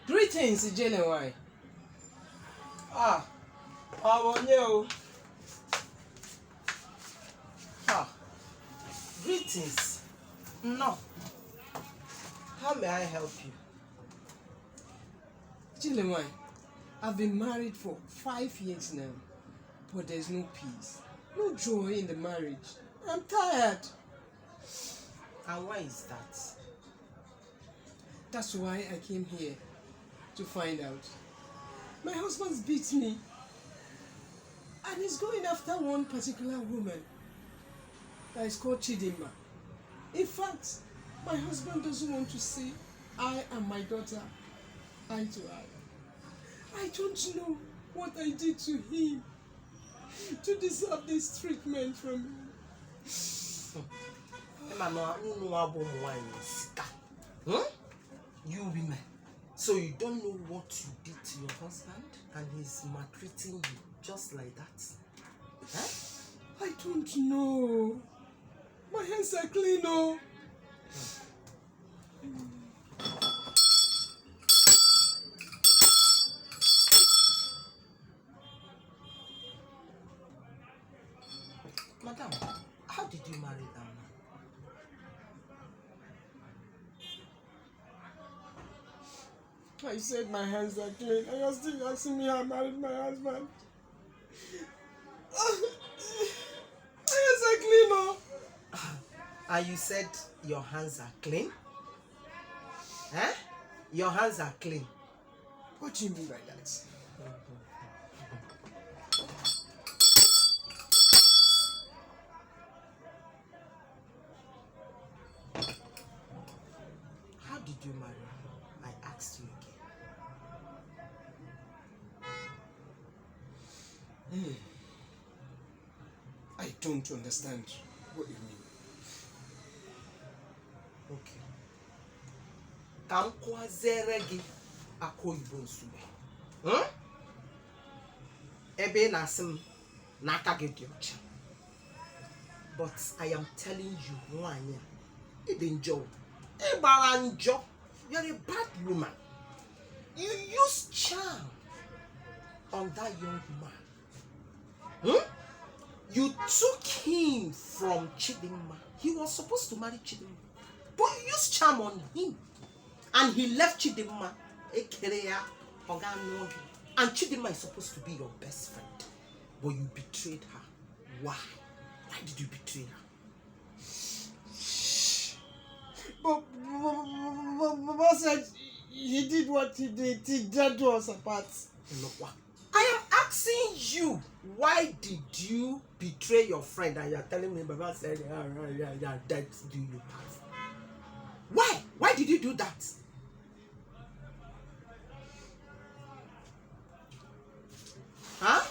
Greetings, Ijele Nwanyi. How are you? Greetings. No. How may I help you? Ijele Nwanyi, I've been married for 5 years now, but there's no peace, no joy in the marriage. I'm tired. And why is that? That's why I came here to find out. My husband's beat me, and he's going after one particular woman that is called Chidinma. In fact, my husband doesn't want to see I and my daughter eye to eye. I don't know what I did to him to deserve this treatment from him. You women, so you don't know what you did to your husband and he's maltreating you just like that? Huh? I don't know. My hands are clean, oh. Madam, how did you marry that man? I said my hands are clean, and you're still asking me how I married my husband. My hands are clean, oh. And you said your hands are clean? Huh? Your hands are clean. What do you mean by that? How did you marry him? I asked you again. I don't understand what you mean. Okay. Kamkwazeregi akoyibo nsube. Ebe nasim nakagediocha. But I am telling you, Nwanyi, Ibenjo, Ebaranjo, you're a bad woman. You use charm on that young man. You took him from Chidinma. He was supposed to marry Chidinma, but you used charm on him, and he left Chidinma. And Chidinma is supposed to be your best friend, but you betrayed her. Why? Why did you betray her? But said he did what he did. He did us apart. Look, I am asking you, why did you betray your friend? And you are telling me, Baba said, yeah, that do you have? Why? Why did you do that? Huh?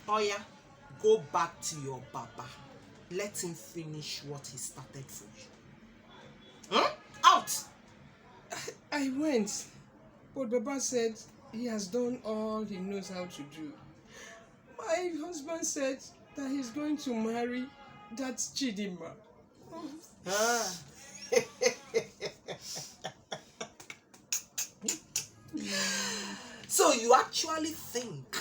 Oh yeah, go back to your Baba. Let him finish what he started for you. Out! I went, but Baba said he has done all he knows how to do. My husband said that he's going to marry that Chidinma. So you actually think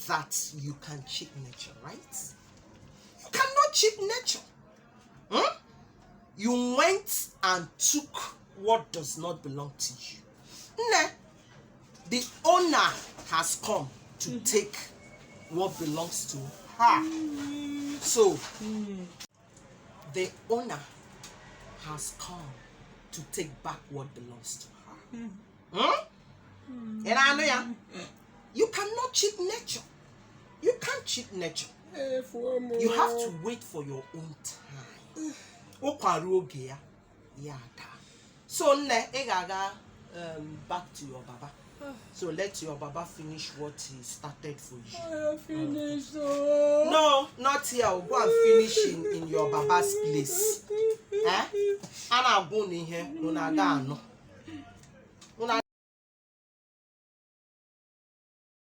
that you can cheat nature, right? You cannot cheat nature. You went and took what does not belong to you. Nah. The owner has come to take what belongs to her. So, the owner has come to take back what belongs to her. And I know you cannot cheat nature. You can't cheat nature. You have to wait for your own time. So back to your Baba. So let your Baba finish what he started for you. I have finished. No, not here. I'll go and finish in your Baba's place. I'm going in here.